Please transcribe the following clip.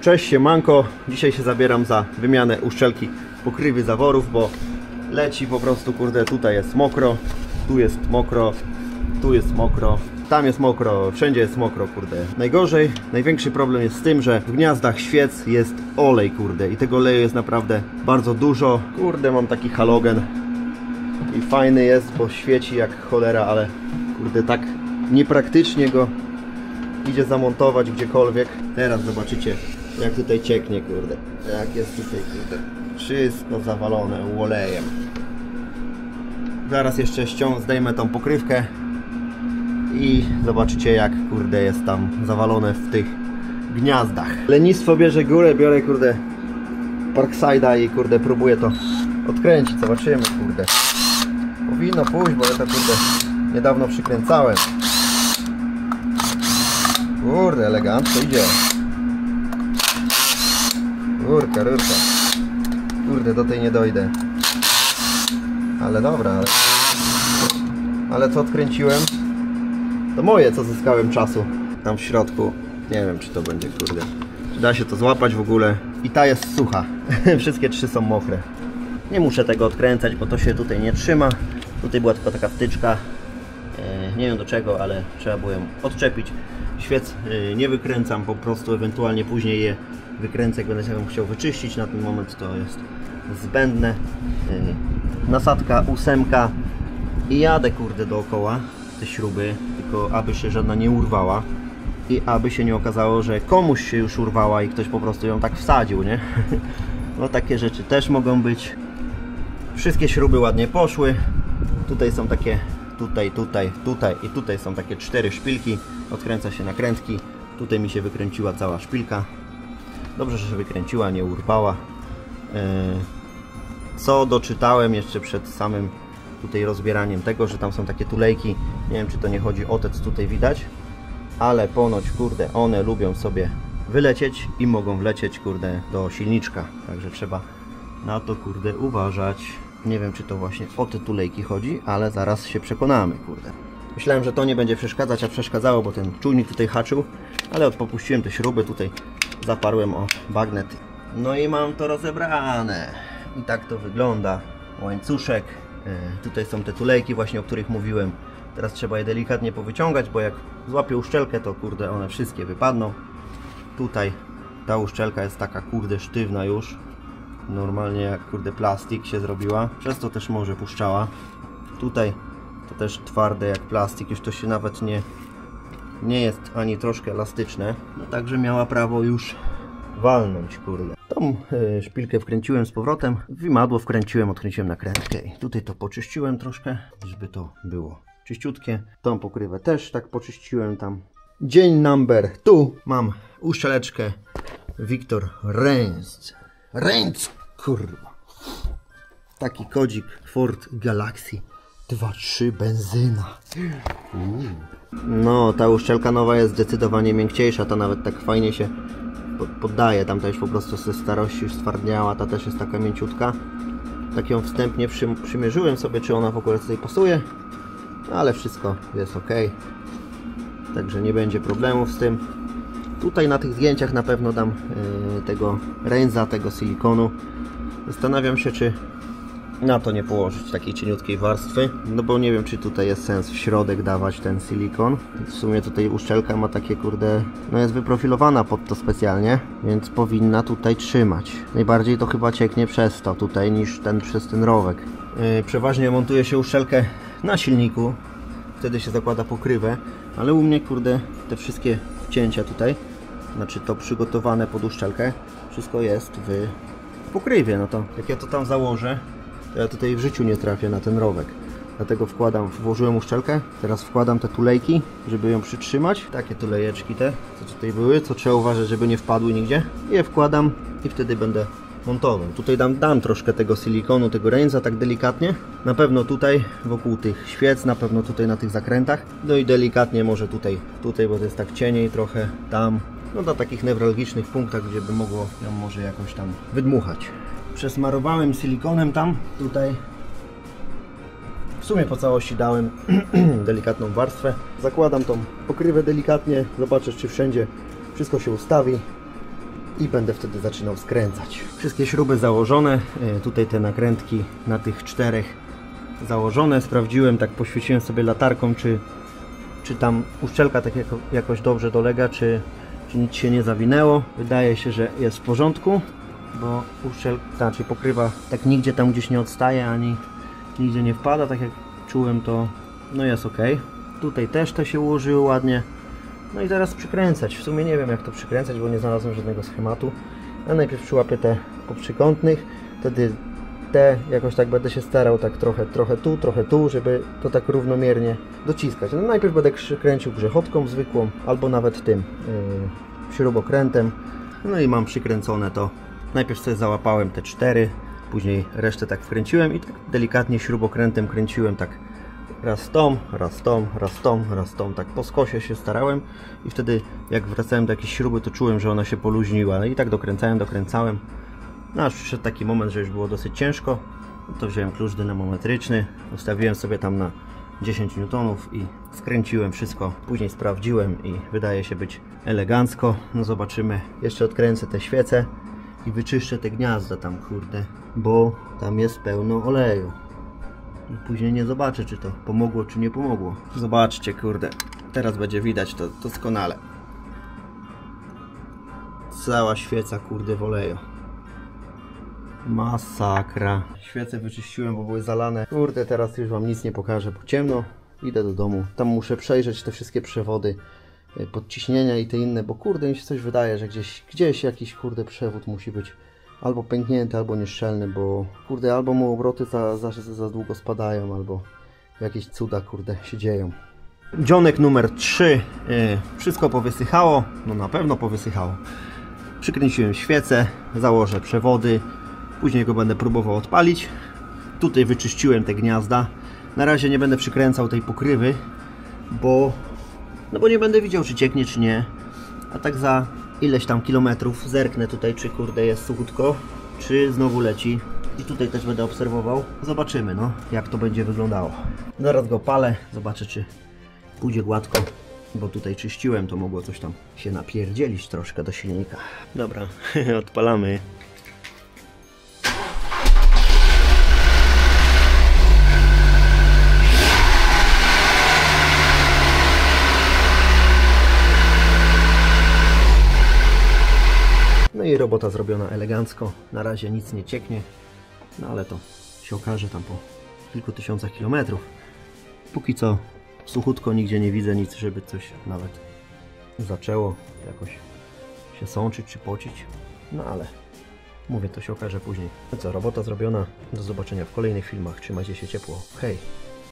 Cześć, siemanko. Dzisiaj się zabieram za wymianę uszczelki pokrywy zaworów, bo leci po prostu, kurde, tutaj jest mokro, tu jest mokro, tu jest mokro, tam jest mokro, wszędzie jest mokro, kurde. Najgorzej, największy problem jest z tym, że w gniazdach świec jest olej, kurde, i tego oleju jest naprawdę bardzo dużo. Kurde, mam taki halogen i fajny jest, bo świeci jak cholera, ale kurde, tak niepraktycznie go idzie zamontować gdziekolwiek. Teraz zobaczycie, jak tutaj cieknie, kurde. Jak jest tutaj, kurde. Wszystko zawalone olejem. Zaraz jeszcze zdejmę tą pokrywkę i zobaczycie, jak, kurde, jest tam zawalone w tych gniazdach. Lenistwo bierze górę, biorę, kurde, Parkside'a i, kurde, próbuję to odkręcić. Zobaczymy, kurde. Powinno pójść, bo ja to, kurde, niedawno przykręcałem. Kurde, elegancko idzie. Rurka. Kurde, do tej nie dojdę. Ale dobra, ale co odkręciłem? To moje, co zyskałem czasu. Tam w środku. Nie wiem, czy to będzie, kurde, czy da się to złapać w ogóle. I ta jest sucha. Wszystkie trzy są mokre. Nie muszę tego odkręcać, bo to się tutaj nie trzyma. Tutaj była tylko taka wtyczka. Nie wiem do czego, ale trzeba było ją odczepić. Świec nie wykręcam, po prostu ewentualnie później je wykręcę, jak będę się chciał wyczyścić. Na ten moment to jest zbędne. Nasadka 8 i jadę, kurde, dookoła te śruby, tylko aby się żadna nie urwała i aby się nie okazało, że komuś się już urwała i ktoś po prostu ją tak wsadził, nie? No takie rzeczy też mogą być. Wszystkie śruby ładnie poszły. Tutaj są takie, tutaj i tutaj są takie 4 szpilki. Odkręca się nakrętki. Tutaj mi się wykręciła cała szpilka. Dobrze, że się wykręciła, nie urwała. Co doczytałem jeszcze przed samym tutaj rozbieraniem tego, że tam są takie tulejki. Nie wiem, czy to nie chodzi o te, co tutaj widać, ale ponoć, kurde, one lubią sobie wylecieć i mogą wlecieć, kurde, do silniczka. Także trzeba na to, kurde, uważać. Nie wiem, czy to właśnie o te tulejki chodzi, ale zaraz się przekonamy, kurde. Myślałem, że to nie będzie przeszkadzać, a przeszkadzało, bo ten czujnik tutaj haczył, ale popuściłem te śruby, tutaj zaparłem o bagnet. No i mam to rozebrane. I tak to wygląda. Łańcuszek. Tutaj są te tulejki właśnie, o których mówiłem. Teraz trzeba je delikatnie powyciągać, bo jak złapię uszczelkę, to, kurde, one wszystkie wypadną. Tutaj ta uszczelka jest taka, kurde, sztywna już. Normalnie jak, kurde, plastik się zrobiła. Przez to też może puszczała. Tutaj to też twarde jak plastik. Już to się nawet nie jest ani troszkę elastyczne. No także miała prawo już walnąć, kurde. Tą szpilkę wkręciłem z powrotem. W imadło wkręciłem, odkręciłem nakrętkę. I tutaj to poczyściłem troszkę, żeby to było czyściutkie. Tą pokrywę też tak poczyściłem tam. Dzień number 2. Mam uszczeleczkę Victor Reigns, kurwa. Taki kodzik Ford Galaxy 2.3 benzyna. No, ta uszczelka nowa jest zdecydowanie miękciejsza. Ta nawet tak fajnie się poddaje. Tamta już po prostu ze starości już stwardniała. Ta też jest taka mięciutka. Tak ją wstępnie przymierzyłem sobie, czy ona w ogóle tutaj pasuje. Ale wszystko jest ok. Także nie będzie problemów z tym. Tutaj na tych zdjęciach na pewno dam tego Reignsa, tego silikonu. Zastanawiam się, czy na to nie położyć takiej cieniutkiej warstwy. No bo nie wiem, czy tutaj jest sens w środek dawać ten silikon. W sumie tutaj uszczelka ma takie, kurde, no jest wyprofilowana pod to specjalnie, więc powinna tutaj trzymać. Najbardziej to chyba cieknie przez to tutaj niż przez ten rowek. Przeważnie montuje się uszczelkę na silniku. Wtedy się zakłada pokrywę. Ale u mnie, kurde, te wszystkie cięcia tutaj, znaczy to przygotowane pod uszczelkę, wszystko jest w pokrywie. No to jak ja to tam założę, to ja tutaj w życiu nie trafię na ten rowek. Dlatego włożyłem uszczelkę, teraz wkładam te tulejki, żeby ją przytrzymać. Takie tulejeczki te, co tutaj były, co trzeba uważać, żeby nie wpadły nigdzie. I je wkładam i wtedy będę montował. Tutaj dam troszkę tego silikonu, tego Reignsa, tak delikatnie. Na pewno tutaj wokół tych świec, na pewno tutaj na tych zakrętach. No i delikatnie może tutaj, bo to jest tak cieniej trochę, tam. No na takich newralgicznych punktach, gdzie by mogło ją może jakoś tam wydmuchać. Przesmarowałem silikonem tam, tutaj. W sumie po całości dałem delikatną warstwę. Zakładam tą pokrywę delikatnie, zobaczę, czy wszędzie wszystko się ustawi. i będę wtedy zaczynał skręcać. Wszystkie śruby założone, tutaj te nakrętki na tych 4 założone. Sprawdziłem, tak poświeciłem sobie latarką, czy tam uszczelka tak jakoś dobrze dolega, czy nic się nie zawinęło. Wydaje się, że jest w porządku, bo uszczelka, czyli pokrywa tak nigdzie tam gdzieś nie odstaje, ani nigdzie nie wpada, tak jak czułem, to no jest ok. Tutaj też to się ułożyło ładnie. No i teraz przykręcać. W sumie nie wiem, jak to przykręcać, bo nie znalazłem żadnego schematu. Ja najpierw przyłapię te po przykątnych, wtedy te jakoś tak będę się starał, tak trochę tu, żeby to tak równomiernie dociskać. No najpierw będę kręcił grzechotką zwykłą, albo nawet tym śrubokrętem. No i mam przykręcone to. Najpierw sobie załapałem te 4, później resztę tak wkręciłem i tak delikatnie śrubokrętem kręciłem, tak raz tą, tak po skosie się starałem i wtedy jak wracałem do jakiejś śruby, to czułem, że ona się poluźniła. No i tak dokręcałem. No aż przyszedł taki moment, że już było dosyć ciężko, to wziąłem klucz dynamometryczny, ustawiłem sobie tam na 10 N i skręciłem wszystko. Później sprawdziłem i wydaje się być elegancko. No zobaczymy. Jeszcze odkręcę te świece i wyczyszczę te gniazda tam, kurde, bo tam jest pełno oleju. I później nie zobaczę, czy to pomogło, czy nie pomogło. Zobaczcie, kurde, teraz będzie widać to doskonale. Cała świeca, kurde, w oleju. Masakra. Świece wyczyściłem, bo były zalane. Kurde, teraz już wam nic nie pokażę, bo ciemno. Idę do domu. Tam muszę przejrzeć te wszystkie przewody, podciśnienia i te inne, bo kurde, mi się coś wydaje, że gdzieś jakiś, kurde, przewód musi być albo pęknięty, albo nieszczelny, bo kurde, albo mu obroty za długo spadają, albo jakieś cuda, kurde, się dzieją. Dzionek numer 3. Wszystko powysychało. No na pewno powysychało. Przykręciłem świecę, założę przewody. Później go będę próbował odpalić. Tutaj wyczyściłem te gniazda. Na razie nie będę przykręcał tej pokrywy, bo nie będę widział, czy cieknie, czy nie. A tak za ileś tam kilometrów zerknę tutaj, czy kurde jest suchutko, czy znowu leci. I tutaj też będę obserwował. Zobaczymy, no, jak to będzie wyglądało. Zaraz go palę, zobaczę, czy pójdzie gładko. Bo tutaj czyściłem, to mogło coś tam się napierdzielić troszkę do silnika. Dobra, odpalamy. No i robota zrobiona elegancko. Na razie nic nie cieknie, no ale to się okaże tam po kilku tysiącach kilometrów. Póki co suchutko, nigdzie nie widzę nic, żeby coś nawet zaczęło jakoś się sączyć czy pocić. No ale mówię, to się okaże później. No co, robota zrobiona. Do zobaczenia w kolejnych filmach. Trzymajcie się ciepło. Hej!